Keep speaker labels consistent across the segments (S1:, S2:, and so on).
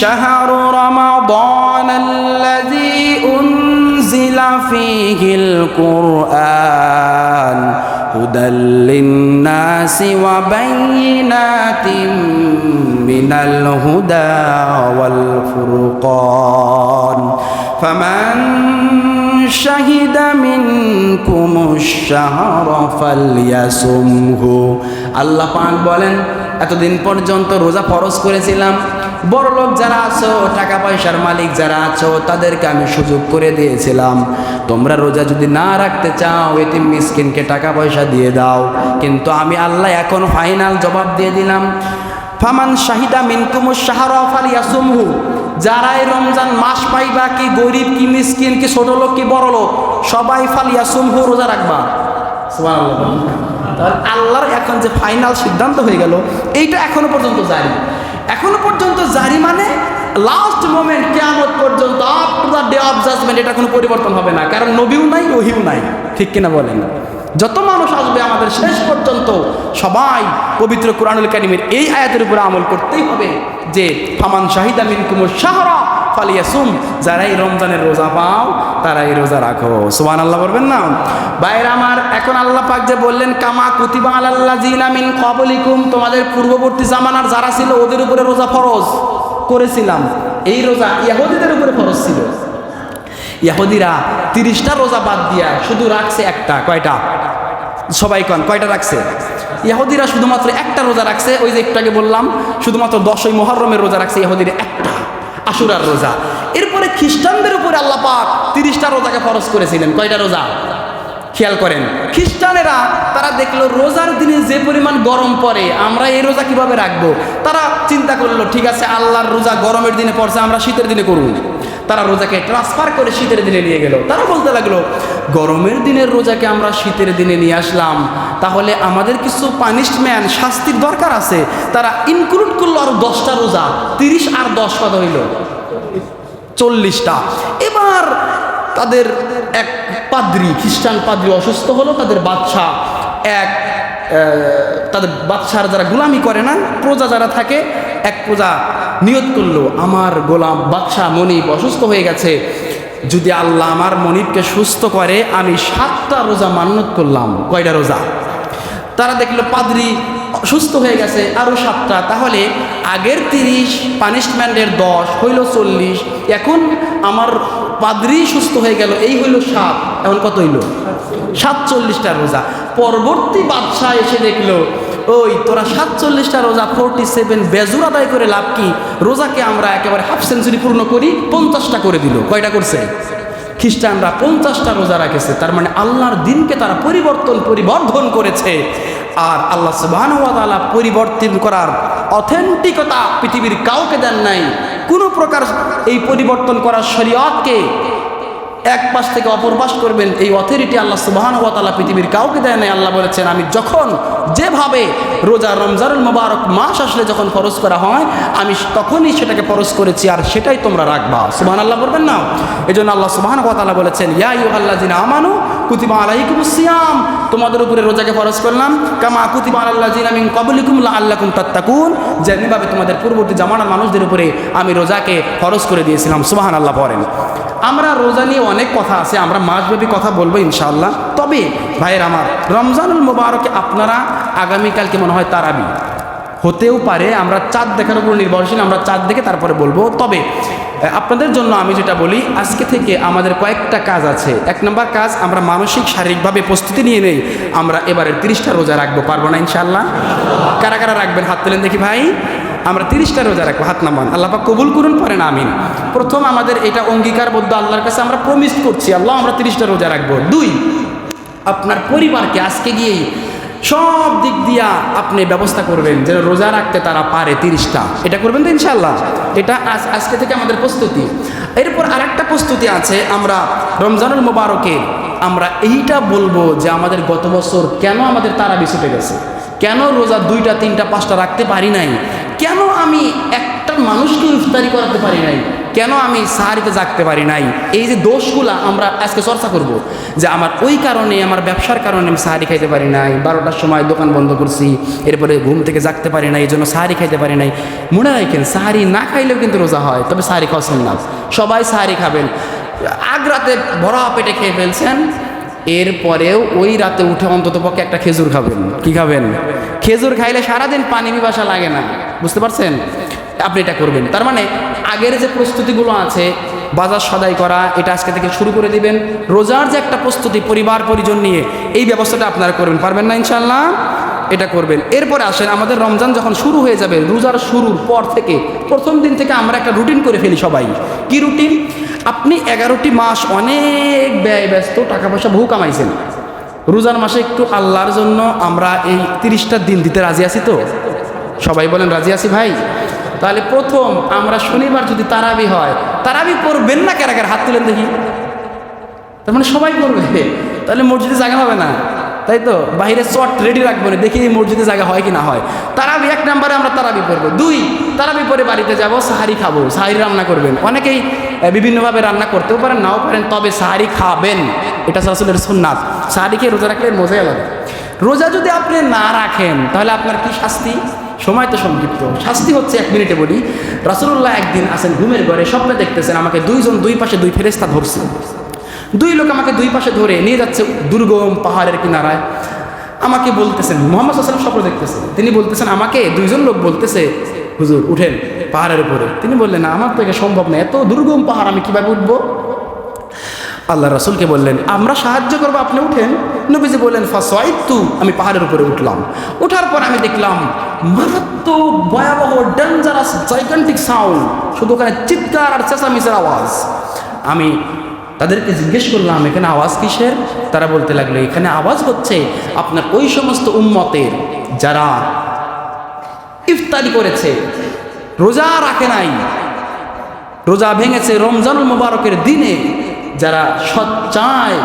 S1: শাহরু রমাদানাল্লাযী উনজিলা ফীহিল কুরআন হুদাল লিন্নাসি ওয়া বাইয়িনাতিন মিনাল হুদা ওয়াল ফুরকান ফামান শাহিদা মিনকুমুশ শাহরা ফালইয়াসুমহু। আল্লাহ পাক বলেন, এতদিন পর্যন্ত রোজা ফরজ করেছিলাম, বড়লোক যারা আছো, টাকা পয়সার মালিক যারা আছো, তাদেরকে আমি সুযোগ করে দিয়েছিলাম, তোমরা রোজা যদি না রাখতে চাও এতিম মিসকিনকে টাকা পয়সা দিয়ে দাও। কিন্তু আমি আল্লাহ এখন ফাইনাল জবাব দিয়ে দিলাম, ফামান শাহিদা মিনকুমুশ শাহরা ফালইয়াসুমহু। যারাই রমজান মাস পাইবা, কি গরিব কি মিসকিন কি ছোট লোক কি বড় লোক, সবাই ফালইয়াসুমহু রোজা রাখবা। সুবহানাল্লাহ। তাহলে আল্লাহর এখন যে ফাইনাল সিদ্ধান্ত হয়ে গেল, এইটা এখনো পর্যন্ত জারি। এখনো পর্যন্ত জারি মানে লাস্ট মোমেন্ট, কিয়ামত পর্যন্ত, up to the day of judgment, এটা কোনো পরিবর্তন হবে না। কারণ নবীও নাই, ওহিও নাই, ঠিক কিনা বলেন? যত মানুষ আসবে আমাদের শেষ পর্যন্ত সবাই পবিত্র কুরআনুল কারীমের এই আয়াতের উপরে আমল করতেই হবে যে ফামান শাহিদা মিনকুমুশ শাহরা ফালইয়াসুম। যারাই রমজানের রোজা পাও তারাই রোজা রাখো। সুবহানাল্লাহ বলবেন না? ভাইরা আমার, এখন আল্লাহ পাক যে বললেন কামা কুতিবা আলাল্লাযিনা মিন ক্বাবলিকুম, তোমাদের পূর্ববর্তী জামানার যারা ছিল ওদের উপরে রোজা ফরজ করেছিলাম। এই রোজা ইহুদিদের উপরে ফরজ ছিল। ইহুদিরা 30টা রোজা বাদ দিয়া শুধু রাখছে একটা। কয়টা? সবাই কন, কয়টা রাখছে? ইহুদিরা শুধুমাত্র একটা রোজা রাখছে, ওই যে একটু আগে বললাম, শুধুমাত্র 10ই মুহররমের রোজা রাখছে ইহুদিরা একটা, আশুরার রোজা। এরপরে খ্রিস্টানদের উপরে আল্লাহ পাক 30টা রোজাকে ফরজ করেছিলেন। কয়টা রোজা? খেয়াল করেন, খ্রিস্টানেরা তারা দেখলো রোজার দিনে যে পরিমাণ গরম পড়ে, আমরা এই রোজা কিভাবে রাখবো? তারা চিন্তা করলো, ঠিক আছে আল্লাহর রোজা গরমের দিনে পড়ছে, আমরা শীতের দিনে করব। তারা রোজাকে ট্রান্সফার করে শীতের দিনে নিয়ে গেল। তারা বলতে লাগলো, গরমের দিনের রোজাকে আমরা শীতের দিনে নিয়ে আসলাম, তাহলে আমাদের কিছু পানিশমেন্ট, শাস্তির দরকার আছে। তারা ইনক্লুড করলো আরো 10টা রোজা, 30 আর 10 কত হইল? 40টা। এবার তাদের এক পাদ্রী, খ্রিস্টান পাদ্রী অসুস্থ হলো, তাদের বাদশাহ তাদের বাদশার যারা গোলামি করে না, প্রজা যারা থাকে, এক প্রজা নিয়ত করলো, আমার গোলাম বাদশাহ মনিব অসুস্থ হয়ে গেছে, যদি আল্লাহ আমার মনিবকে সুস্থ করে আমি 7টা রোজা মান্যত করলাম। কয়টা রোজা? তারা দেখলো পাদ্রী সুস্থ হয়ে গেছে, আরো 7টা, তাহলে আগের 30 পানিশমেন্টের 10 হইল 40, এখন আমার পাদ্রী সুস্থ হয়ে গেল, এই হইল 7, এখন কত হইল? 47টা রোজা। পরবর্তী বাদশাহ এসে দেখলো, ওই তোরা 47টা রোজা 47 বেজুর আদায় করে লাভ কি? রোজাকে আমরা একেবারে হাফ সেঞ্চুরি পূর্ণ করি, 50টা করে দিল। কয়টা করছে? খ্রিস্টানরা 50টা রোজা রাখেছে। তার মানে আল্লাহর দিনকে তারা পরিবর্ধন করেছে। আর আল্লাহ সুবহানাহু ওয়া তাআলা পরিবর্তন করার অথেন্টিকতা পৃথিবীর কাউকে দেন নাই। কোনো প্রকার এই পরিবর্তন করার শরীয়তকে এক পাশ থেকে অপর পাশ করবেন, এই অথরিটি আল্লাহ সুবহানাহু ওয়া তাআলা পৃথিবীর কাউকে দেয় নাই। আল্লাহ বলেছেন, আমি যখন যেভাবে রোজা রমজানুল মুবারক মাস আসলে যখন ফরজ করা হয়, আমি তখনই সেটাকে ফরজ করেছি, আর সেটাই তোমরা রাখবা। সুবহানাল্লাহ বলবেন না? এই জন্য আল্লাহ সুবহানাহু ওয়া তাআলা বলেছেন, ইয়া আইয়ুহাল্লাযিনা আমানু কুতিবা আলাইকুমুস সিয়াম, তোমাদের উপরে রোজাকে ফরজ করলাম, কামা কুতিবা আলাল্লাযিনা মিন ক্বাবলিকুম লাআল্লাকুম তাত্তাকুন, যেভাবে তোমাদের পূর্ববর্তী জামানার মানুষদের উপরে আমি রোজাকে ফরজ করে দিয়েছিলাম। সুবহানাল্লাহ পড়েন। আমরা রোজা নিয়ে অনেক কথা আছে, আমরা মাসব্যাপী কথা বলবো ইনশাআল্লাহ। তবে ভাইয়ের আমার, রমজানুল মুবারকে আপনারা আগামীকালকে মনে হয় তারাবি হতেও পারে, আমরা চাঁদ দেখার উপর নির্ভরশীল, আমরা চাঁদ দেখে তারপরে বলবো। তবে আপনাদের জন্য আমি যেটা বলি, আজকে থেকে আমাদের কয়েকটা কাজ আছে। 1 নম্বর কাজ, আমরা মানসিক শারীরিকভাবে প্রস্তুতি নিয়ে নেই, আমরা এবারে 30টা রোজা রাখবো। পারবো না ইনশাআল্লাহ? কারা কারা রাখবেন হাত তুলেন দেখি ভাই। আমরা 30টা রোজা রাখবো, হাত নামান। আল্লাহ পাক কবুল করুন, পড়েন আমিন। প্রথম আমাদের এটা অঙ্গীকারবদ্ধ, আল্লাহর কাছে আমরা প্রমিস করছি, আল্লাহ আমরা 30টা রোজা রাখবো। 2, আপনার পরিবারকে আজকে গিয়েই সব দিক দিয়া আপনি ব্যবস্থা করবেন যেন রোজা রাখতে তারা পারে 30টা। এটা করবেন তো ইনশাআল্লাহ? এটা আজকে থেকে আমাদের প্রস্তুতি। এরপর আরেকটা প্রস্তুতি আছে, আমরা রমজানুল মুবারকে আমরা এইটা বলবো যে আমাদের গত বছর কেন আমাদের তারাবি ছুটে গেছে, কেন রোজা 2টা 3টা 5টা রাখতে পারি নাই, কেন আমি একটা মানুষকে ইফতারি করাতে পারি নাই, কেন আমি সাহারিতে জাগতে পারি নাই, এই যে দোষগুলা আমরা আজকে চর্চা করব, যে আমার ওই কারণে, আমার ব্যবসার কারণে আমি সাহারি খাইতে পারি নাই, 12টার সময় দোকান বন্ধ করছি, এরপরে ঘুম থেকে জাগতে পারি নাই, এই জন্য সাহারি খাইতে পারি নাই। মনে রাখেন, সাহারি না খাইলেও কিন্তু রোজা হয়, তবে সাহারি খাওয়াছেন না। সবাই সাহারি খাবেন, আগ রাতে ভরা পেটে খেয়ে ফেলছেন, এরপরেও ওই রাতে উঠে অন্তত পক্ষে একটা খেজুর খাবেন। কি খাবেন? খেজুর খাইলে সারাদিন পানি পিপাসা লাগে না, বুঝতে পারছেন? আপনি এটা করবেন। তার মানে আগের যে প্রস্তুতিগুলো আছে, বাজার সদাই করা, এটা আজকে থেকে শুরু করে দিবেন। রোজার যে একটা প্রস্তুতি পরিবার পরিজন নিয়ে, এই ব্যবস্থাটা আপনারা করবেন, পারবেন না ইনশাল্লাহ? এটা করবেন। এরপরে আসেন, আমাদের রমজান যখন শুরু হয়ে যাবে, রোজার শুরুর পর থেকে, প্রথম দিন থেকে আমরা একটা রুটিন করে ফেলি সবাই। কি রুটিন? আপনি 11টি মাস অনেক ব্যয় ব্যস্ত, টাকা পয়সা বহু কামাইছেন, রোজার মাসে একটু আল্লাহর জন্য আমরা এই 30টা দিন দিতে রাজি আছি তো? সবাই বলেন রাজি আছি ভাই? তাহলে প্রথম আমরা শনিবার যদি তারাবি হয়, তারাবি করবেন না কারা কারা? হাত তুলেন দেখি। তার মানে সবাই করবে, তাহলে মসজিদে জায়গা হবে না, তাই তো? বাইরে চট রেডি রাখবো না, দেখি এই মসজিদে জায়গা হয় কি না হয়। তারাবি 1 নম্বরে আমরা তারাবি পড়বো। 2, তারাবি পরে বাড়িতে যাব, সাহারি খাবো, সাহারি রান্না করবেন। অনেকেই বিভিন্নভাবে রান্না করতেও পারেন, নাও পারেন, তবে সাহারি খাবেন, এটা রাসূলের সুন্নাত। সাহারি খেয়ে রোজা রাখলে মজাই আলাদা। রোজা যদি আপনি না রাখেন, তাহলে আপনার কি শাস্তি? সময় তো সংক্ষিপ্ত, শাস্তি হচ্ছে 1 মিনিটে বলি। রাসূলুল্লাহ একদিন আছেন ঘুমের ঘরে, স্বপ্নে দেখতেছেন আমাকে 2 জন 2 পাশে 2 ফেরেশতা ধরছে। 2 লোক আমাকে 2 পাশে ধরে নিয়ে যাচ্ছে দুর্গম পাহাড়ের কিনারায়। আমাকে বলতেছেন, মুহাম্মদ সাল্লাল্লাহু আলাইহি ওয়াসাল্লাম স্বপ্ন দেখতেছেন, তিনি বলতেছেন আমাকে, 2 জন লোক বলতেছে হুজুর উঠেন পাহাড়ের উপরে। তিনি বললেন না, আমার তো এটা সম্ভব না, এত দুর্গম পাহাড় আমি কিভাবে উঠবো? আল্লাহ রাসূলকে বললেন আমরা সাহায্য করবো, আপনি উঠেন। নবীজি বললেন ফাসাইতু, আমি পাহাড়ের উপরে উঠলাম। ওঠার পর আমি দেখলাম মারাত্মক ভয়াবহ ডেঞ্জারাস জাইগান্টিক সাউন্ড, শুধু ওখানে চিৎকার আর চেঁচামেচির আওয়াজ। আমি তাদেরকে জিজ্ঞেস করলাম এখানে আওয়াজ কিসের? তারা বলতে লাগলো এখানে আওয়াজ হচ্ছে আপনার ওই সমস্ত উম্মতের যারা ইফতারি করেছে, রোজা রাখে নাই, রোজা ভেঙেছে রমজানুল মুবারকের দিনে, যারা সচ্চায়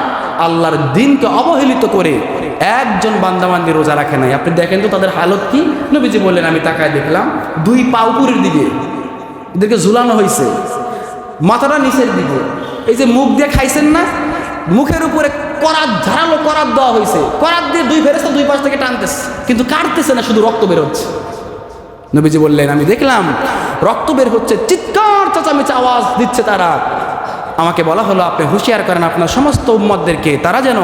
S1: আল্লাহর দিনকে অবহেলিত করে একজন বান্দাবান্দি রোজা রাখে নাই। আপনি দেখেন তো তাদের হালত কি? নবীজি বললেন আমি তাকায় দেখলাম 2 পা উপরের দিকে এদেরকে ঝুলানো হয়েছে, মাথাটা নিচের দিকে। এই যে মুখ দিয়ে খাইছেন না, মুখের উপরে করাত, ধারালো করাত দেওয়া হয়েছে, করাত দিয়ে 2 ফেরেশতা 2 পাশ থেকে টানতেছে, কিন্তু কাটতেছে না, শুধু রক্ত বের হচ্ছে। নবীজি বললেন আমি দেখলাম রক্ত বের হচ্ছে, চিৎকার চেঁচামেচি আওয়াজ দিচ্ছে তারা। আমাকে বলা হলো আপনি হুঁশিয়ার করেন আপনার সমস্ত উম্মতদেরকে, তারা যেন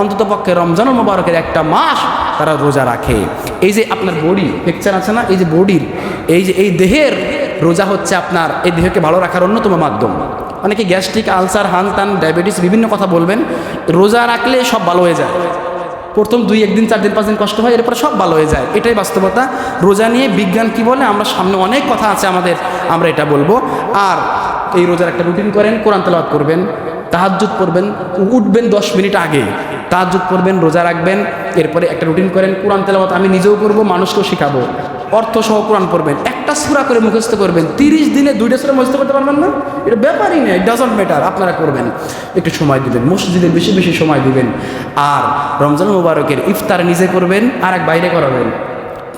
S1: অন্ততপক্ষে রমজানুল মুবারকের 1টা মাস তারা রোজা রাখে। এই যে আপনার বডি পিকচার আছে না, এই যে বডির, এই যে এই দেহের রোজা হচ্ছে আপনার এই দেহকে ভালো রাখার অন্যতম মাধ্যম। অনেকে গ্যাস্ট্রিক, আলসার, হানতান, ডায়াবেটিস বিভিন্ন কথা বলবেন, রোজা রাখলে সব ভালো হয়ে যায়। প্রথম 2-1 দিন 4 দিন 5 দিন কষ্ট হয়, এরপর সব ভালো হয়ে যায়, এটাই বাস্তবতা। রোজা নিয়ে বিজ্ঞান কি বলে আমরা সামনে অনেক কথা আছে আমাদের, আমরা এটা বলবো। আর এই রোজার একটা রুটিন করেন, কোরআন তেলাওয়াত করবেন, তাহাজ্জুদ পড়বেন, উঠবেন 10 মিনিট আগে, তাহাজ্জুদ পড়বেন, রোজা রাখবেন। এরপরে একটা রুটিন করেন, কোরআন তেলাওয়াত আমি নিজেও করব, মানুষকেও শেখাবো, অর্থ সহ কোরআন পড়বেন, একটা সূরা করে মুখস্থ করবেন। 30 দিনে 2টা সূরা মুখস্থ করতে পারবেন না, এটা ব্যাপারই নেই, ডাজন্ট ম্যাটার, আপনারা করবেন। একটু সময় দিবেন, মসজিদে বেশি বেশি সময় দিবেন। আর রমজান মুবারকের ইফতার নিজে করবেন, আর এক বাইরে করাবেন,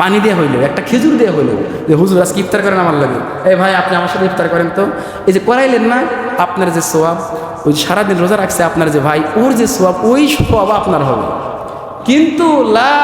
S1: পানি দিয়ে হইলো, একটা খেজুর দিয়ে হইলো, যে হুজুর আজকে ইফতার করেন আমার লাগে, এই ভাই আপনি আমার সাথে ইফতার করেন তো। এই যে করাইলেন না, আপনার যে সোয়াব, ওই সারাদিন রোজা রাখছে আপনার যে ভাই, ওর যে সোয়াব, ওই সোয়াব আপনার হবে। কিন্তু লা